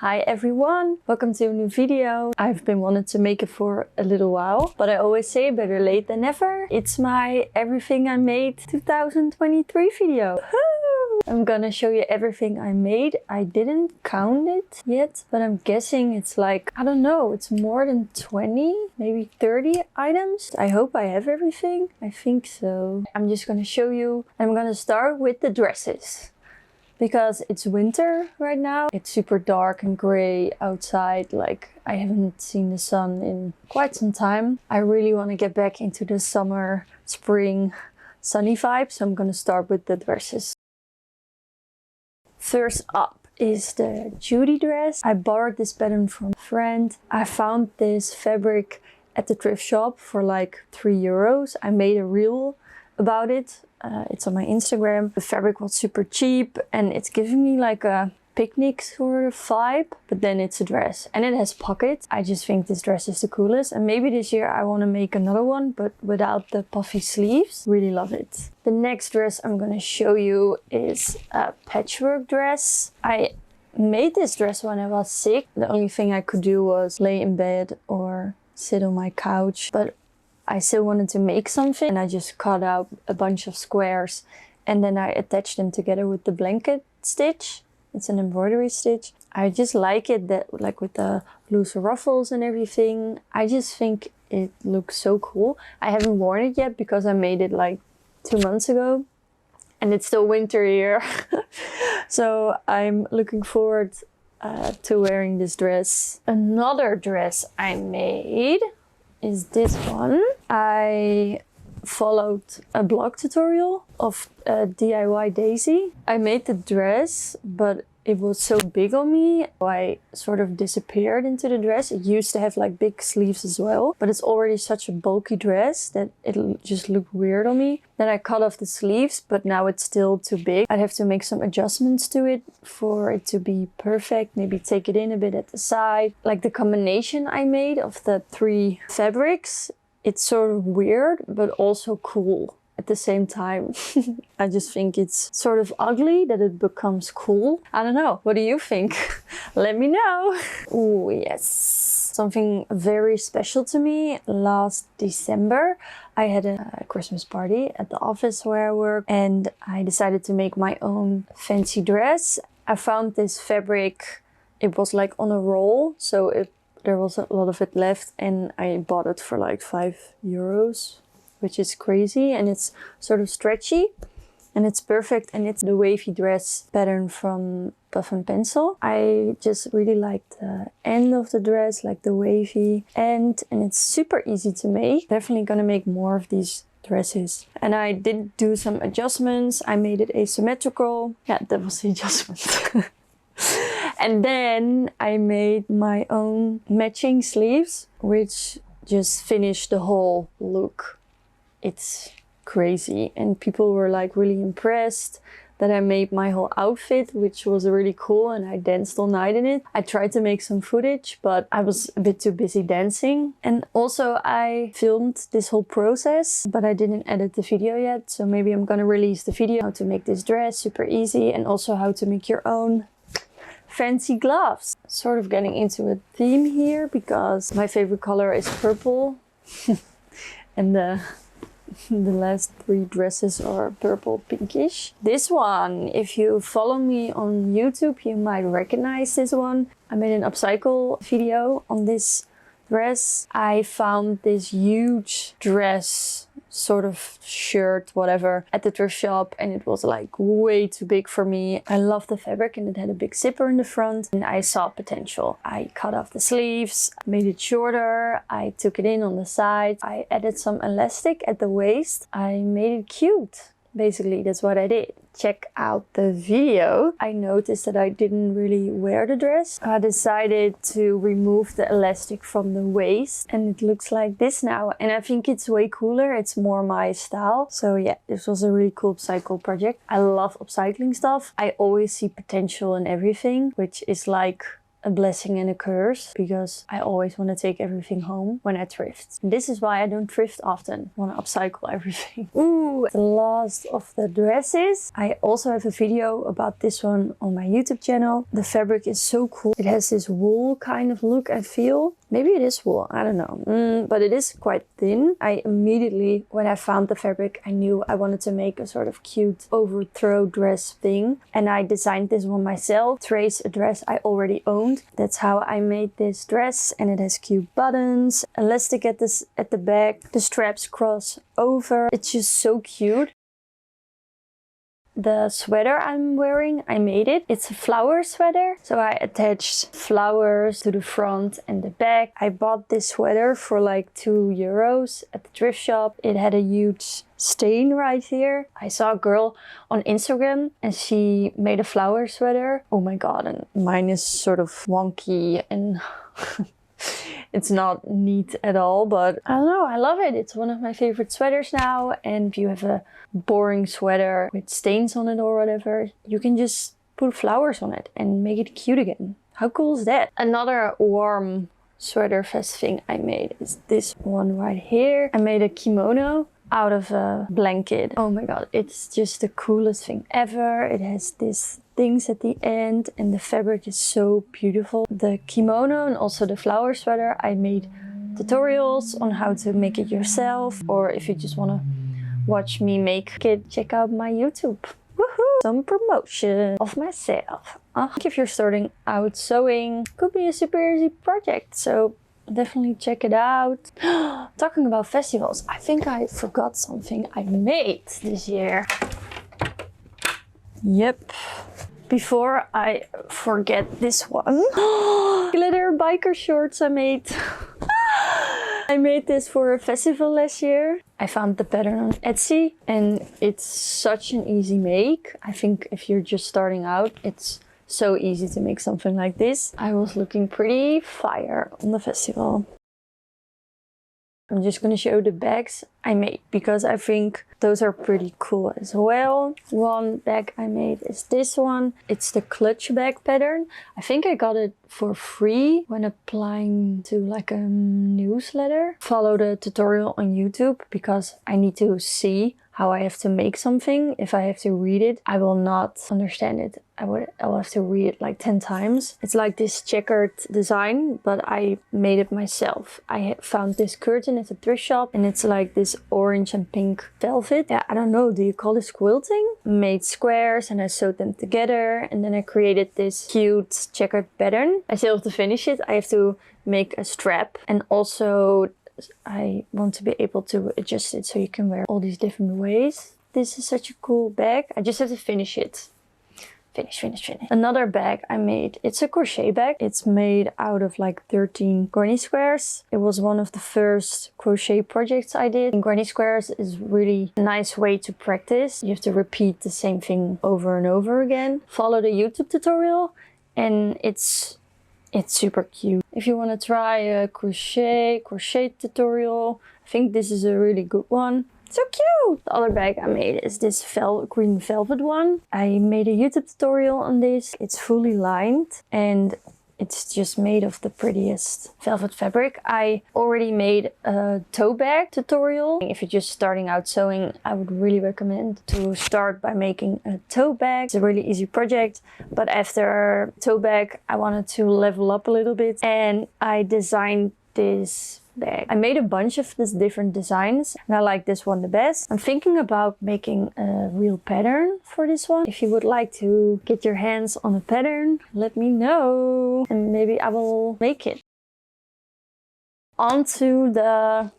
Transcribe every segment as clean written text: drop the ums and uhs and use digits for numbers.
Hi everyone, welcome to a new video. I've been wanting to make it for a little while, but I always say better late than never. It's my everything I made 2023 video. I'm gonna show you everything I made. I didn't count it yet, but I'm guessing it's like, I don't know, it's more than 20, maybe 30 items. I hope I have everything. I think so. I'm just gonna show you. I'm gonna start with the dresses. Because it's winter right now. It's super dark and gray outside. Like, I haven't seen the sun in quite some time. I really want to get back into the summer, spring, sunny vibe. So I'm going to start with the dresses. First up is the Judy dress. I borrowed this pattern from a friend. I found this fabric at the thrift shop for like €3. I made a reel about it. It's on my Instagram. The fabric was super cheap and it's giving me like a picnic sort of vibe, but then it's a dress and it has pockets. I just think this dress is the coolest, and maybe this year I want to make another one but without the puffy sleeves. Really love it. The next dress I'm gonna show you is a patchwork dress. I made this dress when I was sick. The only thing I could do was lay in bed or sit on my couch, but I still wanted to make something, and I just cut out a bunch of squares and then I attached them together with the blanket stitch. It's an embroidery stitch. I just like it, that like with the loose ruffles and everything. I just think it looks so cool. I haven't worn it yet because I made it like 2 months ago and it's still winter here. So I'm looking forward to wearing this dress. Another dress I made is this one. I followed a blog tutorial of DIY Daisy. I made the dress, but it was so big on me, I sort of disappeared into the dress. It used to have like big sleeves as well, but it's already such a bulky dress that it just looked weird on me. Then I cut off the sleeves, but now it's still too big. I'd have to make some adjustments to it for it to be perfect. Maybe take it in a bit at the side. Like the combination I made of the 3 fabrics, it's sort of weird, but also cool at the same time. I just think it's sort of ugly that it becomes cool. I don't know. What do you think? Let me know. Oh yes. Something very special to me. Last December, I had a Christmas party at the office where I work, and I decided to make my own fancy dress. I found this fabric. It was like on a roll, so there was a lot of it left, and I bought it for like €5. Which is crazy, and it's sort of stretchy and it's perfect, and it's the wavy dress pattern from Puff and Pencil. I just really like the end of the dress, like the wavy end, and it's super easy to make. Definitely gonna make more of these dresses. And I did do some adjustments. I made it asymmetrical. Yeah, that was the adjustment. And then I made my own matching sleeves, which just finished the whole look. It's crazy, and people were like really impressed that I made my whole outfit, which was really cool, and I danced all night in it. I tried to make some footage, but I was a bit too busy dancing. And also I filmed this whole process, but I didn't edit the video yet. So maybe I'm gonna release the video how to make this dress, super easy, and also how to make your own fancy gloves. Sort of getting into a theme here because my favorite color is purple. And the last 3 dresses are purple pinkish. This one, if you follow me on YouTube, you might recognize this one. I made an upcycle video on this dress. I found this huge dress, sort of shirt, whatever, at the thrift shop, and it was like way too big for me. I love the fabric, and it had a big zipper in the front, and I saw potential. I cut off the sleeves, made it shorter, I took it in on the side, I added some elastic at the waist. I made it cute. Basically, that's what I did. Check out the video. I noticed that I didn't really wear the dress. I decided to remove the elastic from the waist, and it looks like this now. And I think it's way cooler. It's more my style. So yeah, this was a really cool upcycle project. I love upcycling stuff. I always see potential in everything, which is like a blessing and a curse because I always want to take everything home when I thrift. This is why I don't thrift often. I want to upcycle everything. Ooh, the last of the dresses. I also have a video about this one on my YouTube channel. The fabric is so cool. It has this wool kind of look, I feel. Maybe it is wool, I don't know. But it is quite thin. I immediately, when I found the fabric, I knew I wanted to make a sort of cute overthrow dress thing. And I designed this one myself. Trace a dress I already owned. That's how I made this dress, and it has cute buttons, elastic at the back, the straps cross over. It's just so cute. The sweater I'm wearing, I made it. It's a flower sweater. So I attached flowers to the front and the back. I bought this sweater for like €2 at the thrift shop. It had a huge stain right here. I saw a girl on Instagram and she made a flower sweater. Oh my god, and mine is sort of wonky and it's not neat at all, but I don't know, I love it. It's one of my favorite sweaters now. And if you have a boring sweater with stains on it or whatever, you can just put flowers on it and make it cute again. How cool is that? Another warm sweater vest thing I made is this one right here. I made a kimono out of a blanket. Oh my god, it's just the coolest thing ever. It has these things at the end and the fabric is so beautiful. The kimono and also the flower sweater, I made tutorials on how to make it yourself, or if you just want to watch me make it, check out my YouTube. Woohoo! Some promotion of myself. If you're starting out sewing, could be a super easy project, so definitely check it out. Talking about festivals, I think I forgot something I made this year. Yep. Before I forget this one. Glitter biker shorts I made. I made this for a festival last year. I found the pattern on Etsy and it's such an easy make. I think if you're just starting out, it's so easy to make something like this. I was looking pretty fire on the festival. I'm just gonna show the bags I made because I think those are pretty cool as well. One bag I made is this one. It's the clutch bag pattern. I think I got it for free when applying to like a newsletter. Follow the tutorial on YouTube because I need to see how I have to make something. If I have to read it, I will not understand it. I will have to read it like 10 times. It's like this checkered design, but I made it myself. I found this curtain at the thrift shop and it's like this orange and pink velvet. Yeah, I don't know, do you call this quilting? Made squares and I sewed them together and then I created this cute checkered pattern. I still have to finish it. I have to make a strap and also I want to be able to adjust it so you can wear all these different ways. This is such a cool bag. I just have to finish it. Finish. Another bag I made. It's a crochet bag. It's made out of like 13 granny squares. It was one of the first crochet projects I did. And granny squares is really a nice way to practice. You have to repeat the same thing over and over again. Follow the YouTube tutorial and it's super cute. If you want to try a crochet tutorial, I think this is a really good one. So cute! The other bag I made is this green velvet one. I made a YouTube tutorial on this. It's fully lined and it's just made of the prettiest velvet fabric. I already made a tote bag tutorial. If you're just starting out sewing, I would really recommend to start by making a tote bag. It's a really easy project, but after tote bag, I wanted to level up a little bit and I designed this bag. I made a bunch of these different designs and I like this one the best. I'm thinking about making a real pattern for this one. If you would like to get your hands on a pattern, let me know and maybe I will make it. On to the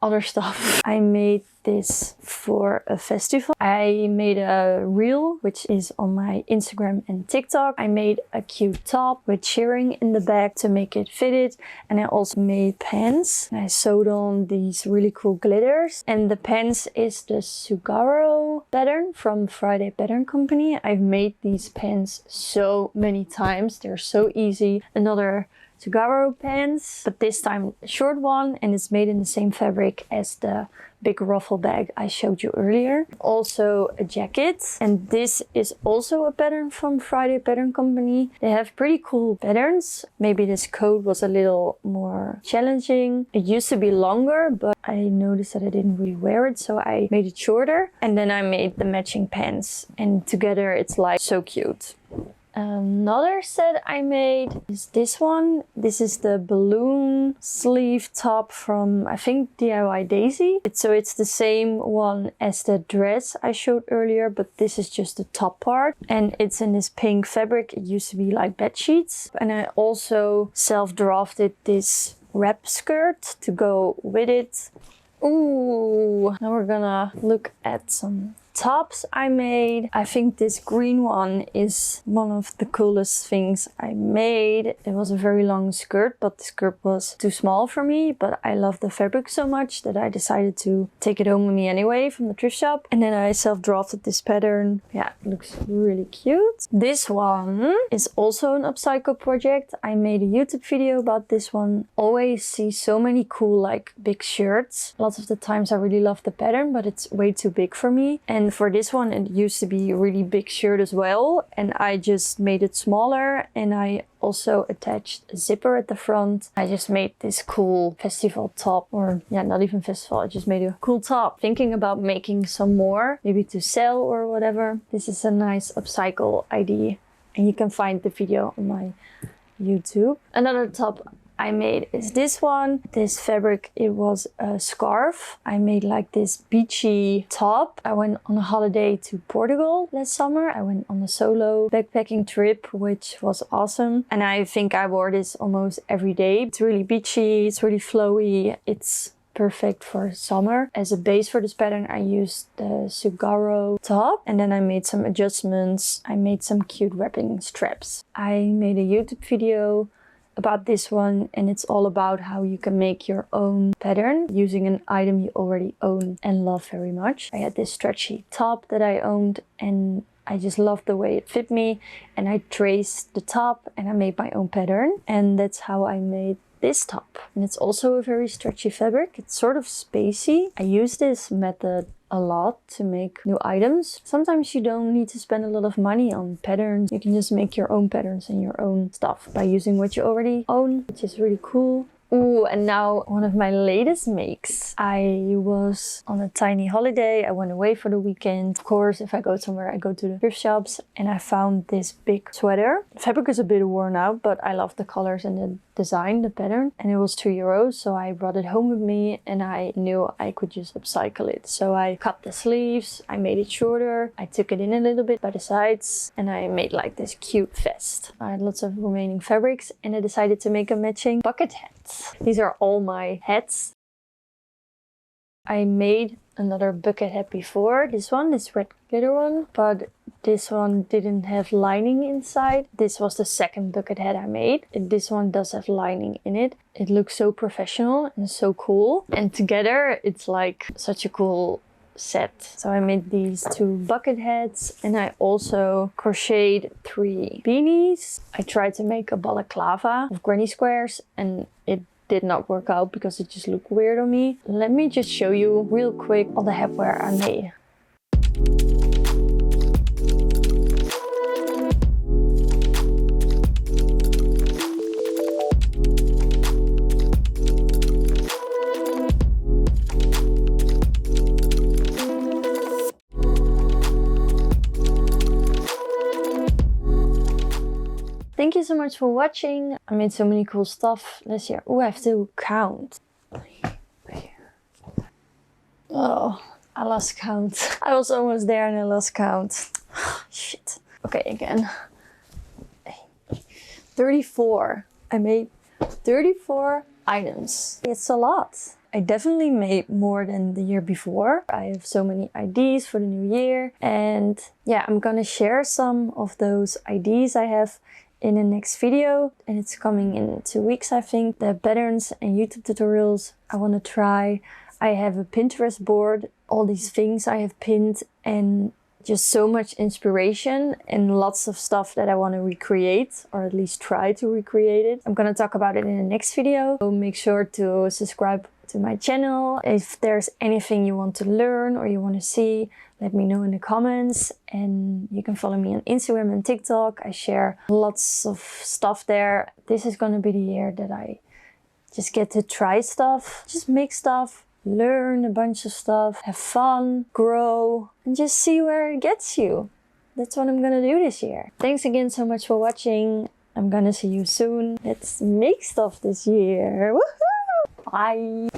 other stuff. I made this for a festival. I made a reel, which is on my Instagram and TikTok. I made a cute top with shirring in the back to make it fitted. And I also made pants. I sewed on these really cool glitters. And the pants is the Sugaro pattern from Friday Pattern Company. I've made these pants so many times. They're so easy. Another Sugaro pants, but this time a short one, and it's made in the same fabric as the big ruffle bag I showed you earlier. Also a jacket, and this is also a pattern from Friday Pattern Company. They have pretty cool patterns. Maybe this coat was a little more challenging. It used to be longer, but I noticed that I didn't really wear it, so I made it shorter. And then I made the matching pants, and together it's like so cute. Another set I made is this one. This is the balloon sleeve top from, I think, DIY Daisy. It's the same one as the dress I showed earlier, but this is just the top part. And it's in this pink fabric. It used to be like bed sheets. And I also self-drafted this wrap skirt to go with it. Ooh, now we're gonna look at some tops I made. I think this green one is one of the coolest things I made. It was a very long skirt, but the skirt was too small for me, but I love the fabric so much that I decided to take it home with me anyway from the thrift shop. And then I self-drafted this pattern. Yeah, it looks really cute. This one is also an upcycle project. I made a YouTube video about this one. Always see so many cool like big shirts. Lots of the times I really love the pattern, but it's way too big for me. And for this one, it used to be a really big shirt as well, and I just made it smaller, and I also attached a zipper at the front. I just made this cool festival top, or yeah, not even festival, I just made a cool top. Thinking about making some more, maybe to sell or whatever. This is a nice upcycle idea, and you can find the video on my YouTube. Another top I made is this one. This fabric, it was a scarf. I made like this beachy top. I went on a holiday to Portugal last summer. I went on a solo backpacking trip, which was awesome. And I think I wore this almost every day. It's really beachy, it's really flowy. It's perfect for summer. As a base for this pattern, I used the Sugaro top, and then I made some adjustments. I made some cute wrapping straps. I made a YouTube video about this one, and it's all about how you can make your own pattern using an item you already own and love very much. I had this stretchy top that I owned, and I just loved the way it fit me, and I traced the top and I made my own pattern, and that's how I made this top. And it's also a very stretchy fabric. It's sort of spacey. I use this method a lot to make new items. Sometimes you don't need to spend a lot of money on patterns. You can just make your own patterns and your own stuff by using what you already own, which is really cool. Ooh, and now one of my latest makes. I was on a tiny holiday. I went away for the weekend. Of course, if I go somewhere, I go to the thrift shops, and I found this big sweater. The fabric is a bit worn out, but I love the colors and the design, the pattern, and it was €2, so I brought it home with me, and I knew I could just upcycle it. So I cut the sleeves, I made it shorter, I took it in a little bit by the sides, and I made like this cute vest. I had lots of remaining fabrics, and I decided to make a matching bucket hat. These are all my hats. I made another bucket hat before, this red glitter one, but this one didn't have lining inside. This was the second bucket hat I made. This one does have lining in it. It looks so professional and so cool, and together it's like such a cool set. So I made these 2 bucket hats, and I also crocheted 3 beanies. I tried to make a balaclava of granny squares, and it did not work out because it just looked weird on me. Let me just show you real quick all the headwear I made. Thank you so much for watching. I made so many cool stuff this year. Oh, I have to count. Oh, I lost count. I was almost there and I lost count. Shit. Okay, again. 34. I made 34 items. It's a lot. I definitely made more than the year before. I have so many ideas for the new year. And yeah, I'm gonna share some of those ideas I have in the next video, and it's coming in 2 weeks, I think. The patterns and YouTube tutorials I want to try. I have a Pinterest board, all these things I have pinned, and just so much inspiration and lots of stuff that I want to recreate, or at least try to recreate it. I'm gonna talk about it in the next video. So make sure to subscribe to my channel. If there's anything you want to learn or you want to see, let me know in the comments. And you can follow me on Instagram and TikTok. I share lots of stuff there. This is gonna be the year that I just get to try stuff, just make stuff, learn a bunch of stuff, have fun, grow, and just see where it gets you. That's what I'm gonna do this year. Thanks again so much for watching. I'm gonna see you soon. Let's make stuff this year. Woohoo! Bye!